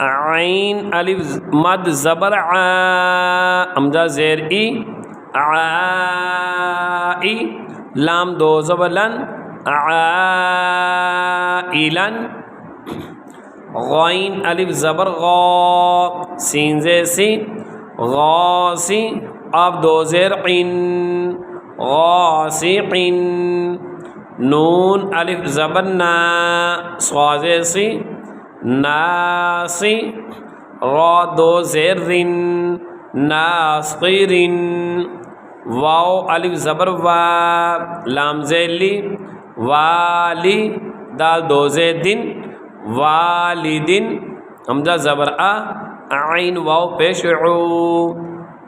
आइन अलिफ मद ज़बर आ, हमजा ज़ेर ई, आई, लाम दो ज़बर लन, आइलन, गौइन अलिफ ज़बर गौ, सीन ज़ेर सी, गौसी, अब दो ज़ेर इन, गौसिक़िन, नून अलिफ ज़बर ना, स्वा ज़ेर सी, नासी, रा दो ज़ेर रिन, नास्क़िरिन, वाओ अलिफ ज़बर वा, लाम ज़ेली, वाली, दाल दो ज़ेदिन, वालिदिन, हमजा ज़बर आ, आइन वाओ पेश ऊ,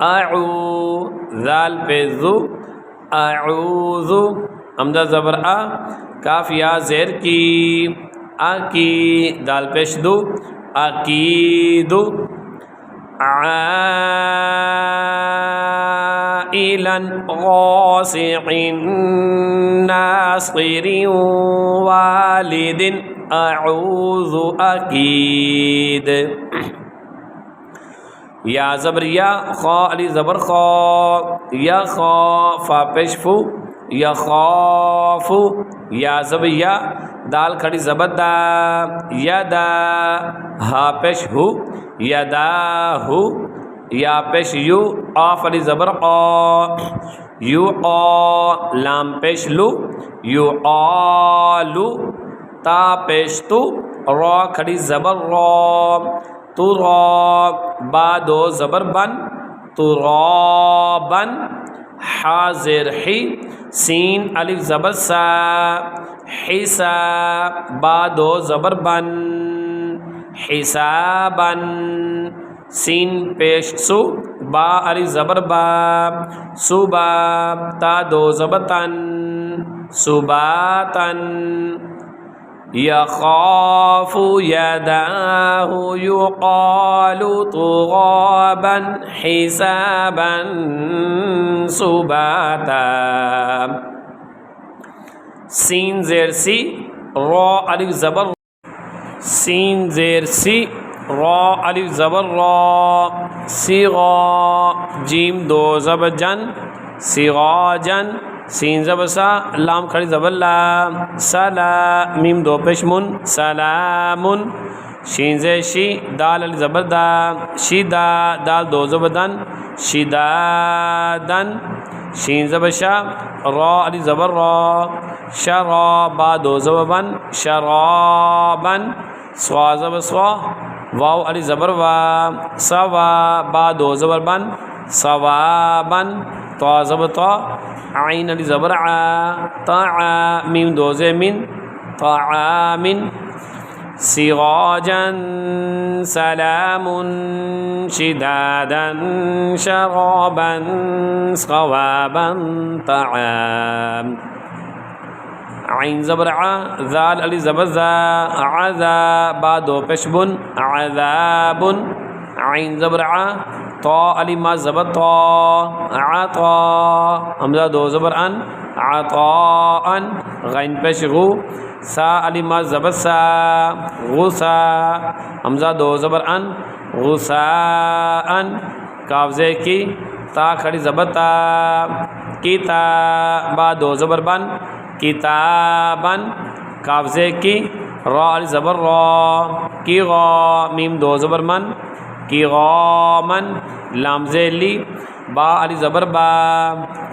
आऊ, दाल पे ज़ु, आऊज़ु, हमजा ज़बर आ, काफ या ज़ेर की, आकी, दाल पेश दु, अकीदु, आइलन, गौसिक़िन, नास्क़िरिन, वालिदिन, अऊज़ु, अकीद। या ज़बर या, खा अली ज़बर खा, या खा, फा पेश फू, या खौफु, या ज़बर या, दाल खड़ी ज़बर दा, या दा, हा पेश हु, या दा हु, या पेश यू, आफ अली ज़बर आ, यू आ, लाम पेश लू, यू आलू, ता पेश तु, रा खड़ी ज़बर रा, तु रा, बा दो ज़बर बन, तु रा बन, हाज़िर ही, सीन अलिफ ज़बर सा, हिसा, बा दो ज़बर बन, हिसाबन, सीन पेश सु, बा अलिफ ज़बर बा, सुबा, ता दो ज़बर तन, सुबातन, यख़ाफ़ु यदाहु युक़ालु तुग़ाबन हिसाबन सुबाता। सीन ज़ेर सी, रा अलिफ ज़बर, सीन ज़ेर सी, रा अलिफ ज़बर रा, सिग़ा, जीम दो ज़बर जन, सिग़ाजन, सीन ज़बर सा, लाम खड़ी ज़बर ला, सला, मीम दो पेश मुन, सलामुन, शीन ज़ेर शी, दाल अलिफ ज़बर दा, शिदा, दाल दो ज़बर दन, शिदादन, शीन ज़बर शा, रा अलिफ ज़बर रा, शरा, बा दो ज़बर बन, शराबन, स्वा ज़बर स्वा, वाव अलिफ ज़बर वा, सवा, बा दो ज़बर बन, सवाबन, ता ज़बर ता, आइन अलिफ ज़बर आ, ता, मीम दो ज़े मिन, ताआमिन, सिगाजन, सलामुन, शिदादन, शराबन, सवाबन, ताआम। आइन ज़बर आ, ज़ाल अलिफ ज़बर ज़ा, आज़ा, बा दो पेश बुन, आज़ाबुन, आइन ज़बर आ, ता अलिफ मा ज़बर ता, आता, हमज़ा दो ज़बर अन, अताअन, गैन पेश गु, सा अलिफ मा ज़बर सा, गुसा, हमज़ा दो ज़बर अन, गुसाअन, काफ ज़े की, ता खड़ी ज़बर ता, किता, बा दो ज़बर बन, किताबन, काफ ज़े की, रा अलिफ ज़बर रा, की गा, मीम दो ज़बर मन, की गामन, लाम ज़े ली, बा अलिफ ज़बर बा,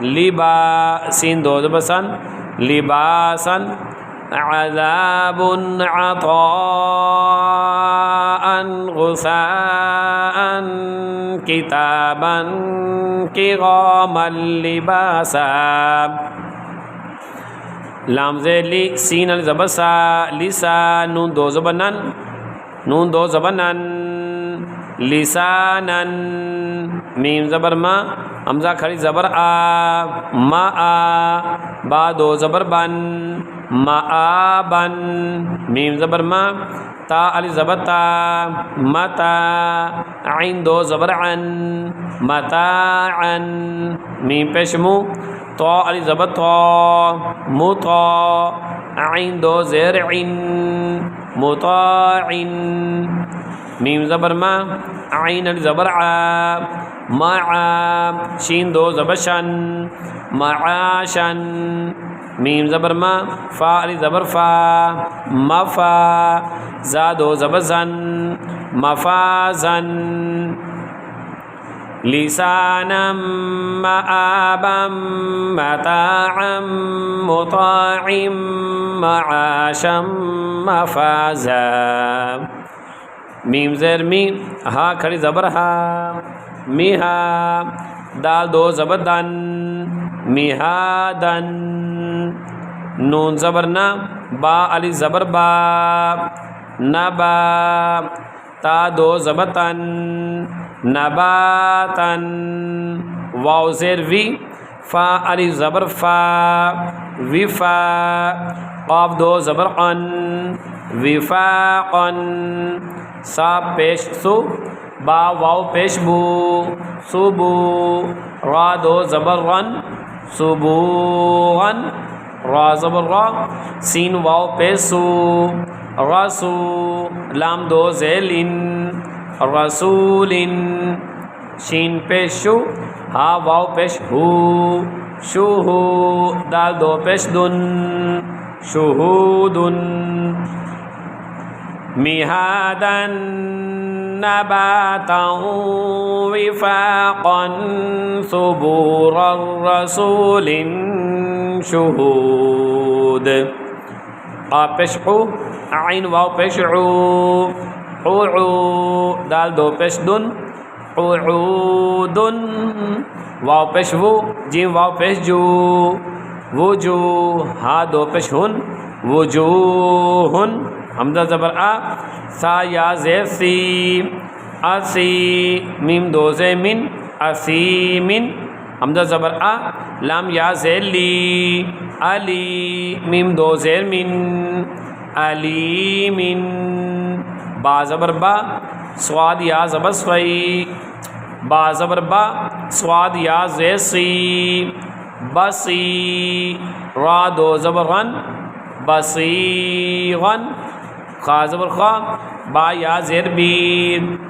लिबा, सीन दो ज़बर सन, लिबासन, अज़ाबुन, अताअन, गुसाअन, किताबन, किगामन, लिबासा, लाम ज़े ली, सीन अलिफ ज़बर सा, लिसा, नून दो ज़बर नन, नून दो ज़बर नन, लिसानन, मीम ज़बर मा, हमज़ा खड़ी ज़बर आ, मा आ, बा दो ज़बर बन, माआबन, मीम ज़बर मा, ता अलिफ ज़बर ता, मता, आइन दो ज़बर अन, मताअन, मीम पेश मु, ता अलिफ ज़बर ता, मुता, आइन दो ज़ेर इन, मुताइन, मीम ज़बर मा, आइन अलिफ ज़बर आ, मआ, शीन दो ज़बर शन, मआशन। मीम ज़बर मा, फ़ा अलिफ ज़बर फ़ा, मफ़ा, ज़ा दो ज़बर ज़न, मफ़ाज़न। लिसानम मआबम मताअम मुताइम मआशम मफ़ाज़ा। मीम ज़ेर मी, हा खड़ी ज़बर हा, मिहा, दाल दो ज़बर दन, मिहादन। नून ज़बर ना, बा अलिफ ज़बर बा, नबा, ता दो ज़बर तन, नबातन। वाव ज़ेर वी, फ़ा अलिफ ज़बर फ़ा, विफ़ा, क़ाफ़ दो ज़बर अन, विफ़ाक़न। सा पेश सु, बा वाव पेश बू, सुबू, रा दो ज़बर रन, सुबूगन, रा ज़बर रा, सीन वाव पेश सू, रसू, लाम दो ज़ेलिन, रसूलिन। शीन पेश शु, हा वाव पेश हू, शुहू, दाल दो पेश दुन, शुहूदुन। मिहादन नबातन विफ़ाक़न सुबूरर रसूलिन शुहूद। आ पेश उ, आइन वाव पेश उ, दाल दो पेश दुन, उऊदुन, वाव पेश वु, जीम वाव पेश जू, वुजू, हा दो पेश हुन, वुजूहुन। हमज़ा ज़बर आ, सा या ज़ेर सी, असी, मीम दो ज़े मिन, असीमिन। हमज़ा ज़बर आ, लाम या ज़ेर ली, अली, मीम दो ज़ेर मिन, अलीमिन। बा ज़बर बा, स्वाद या ज़बर स्वई, बा ज़बर बा, स्वाद या ज़ेर सी, बसी, रा दो ज़बर रन, बसीगन। खा ज़बर खा, बा या ज़ेर बी,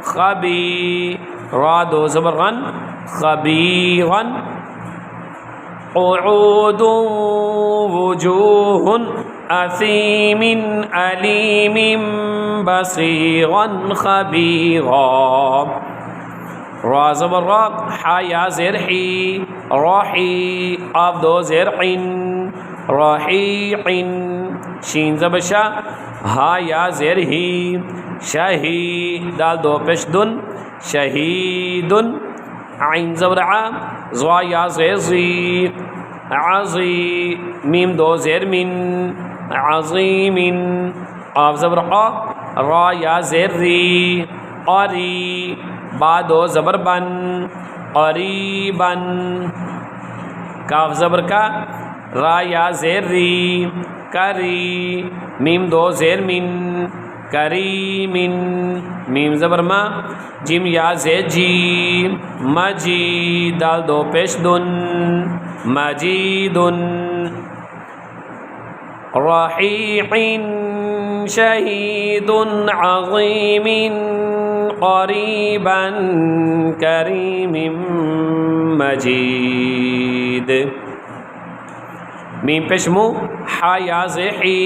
खबी, रा दो ज़बर रन, खबीगन। क़ुऊदुन वुजूहुन असीमिन अलीमिन बसीगन खबीगा। रा ज़बर रा, हा या ज़ेर ही, राही, आफ दो ज़ेर इन, राहीइन। शीन ज़बर शा, हा या ज़ेर ही, शही, दाल दो पेश दुन, शहीदुन। आइन ज़बर आ, ज़ा या ज़ेर ज़ी, अज़ी, मीम दो ज़ेर मिन, अज़ीमिन। आफ ज़बर आ, रा या ज़ेर री, क़री, बा दो ज़बर बन, क़रीबन। काफ ज़बर का, रा या ज़ेर री, करी, मीम दो ज़ेर मिन, करीमिन। मीम ज़बर मा, जिम या ज़ेर जी, मजी, दाल दो पेश दुन, मजीदुन। रहीक़िन शहीदुन अज़ीमिन क़रीबन करीमिन मजीद। मीम पेश मु, हा या ज़े ही,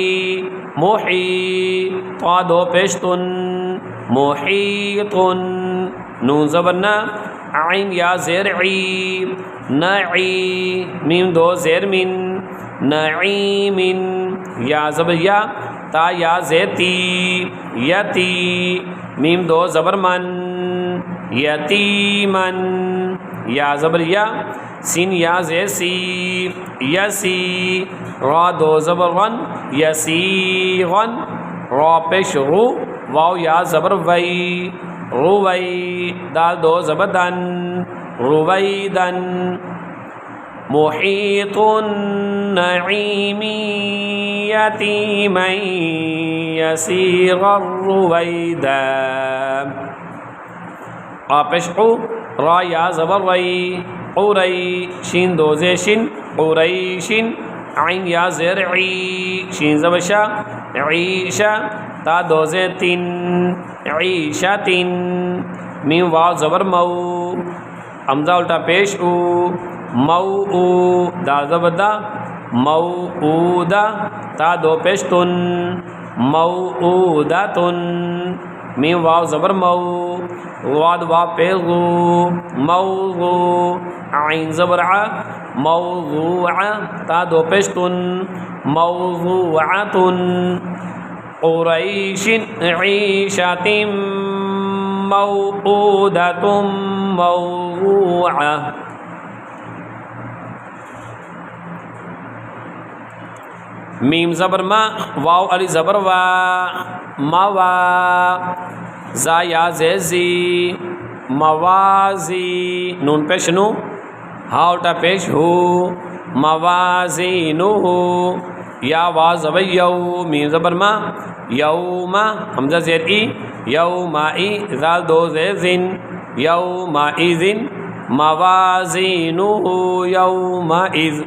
मोही, ता दो पेश तुन, मोहीतुन। नून ज़बर ना, आइन या ज़ेर ई, नई, मीम दो ज़ेर मिन, नईमिन। या ज़बर या, ता या ज़ेती, यती, मीम दो ज़बर मन, यतीमन। या ज़बर या, सिन या ज़ेर सी, यसी, रा दो ज़बर वन, यसीगन। रा पेश रु, वाव या ज़बर वई, रुवई, दाल दो ज़बर दन, रुवैदन। मुहीतुन नईमी यतीमन यसीगर रुवैदा। आपेश उ, रा या ज़बर वई, उरई, शीन दो ज़ेशिन, उरईशिन। आइन या ज़ेर ई, शीन ज़बर शा, ईशा, ता दो से तीन ईशातिन मीम वाव ज़बर मऊ हमज़ा उल्टा पेश ऊ मऊ ऊ दाल ज़बर दा मऊ ऊदा ता दो पेश तुन मऊ ऊदा तुन मीम वाव ज़बर मऊ वाद वाव पे गू मऊ आइन ज़बर आ मौज़ूअ ता दो पेश तुन मौज़ूअतुन क़ुरैशिन ईशातिन मौऊदतुन मौज़ूअ। मीम ज़बर मा वाव अली ज़बर वा मवा ज़ा या ज़ी मवाज़ी नून पेश नू हा उल्टा पेश हो मवाज़ीनुहु या वा ज़बर यऊ मीम ज़बर मा यौमा हमज़ा ज़ेर ई यौमा ई ज़ाल दो ज़िन यौमा इज़िन मवाज़ीनुहु यौमा इज़।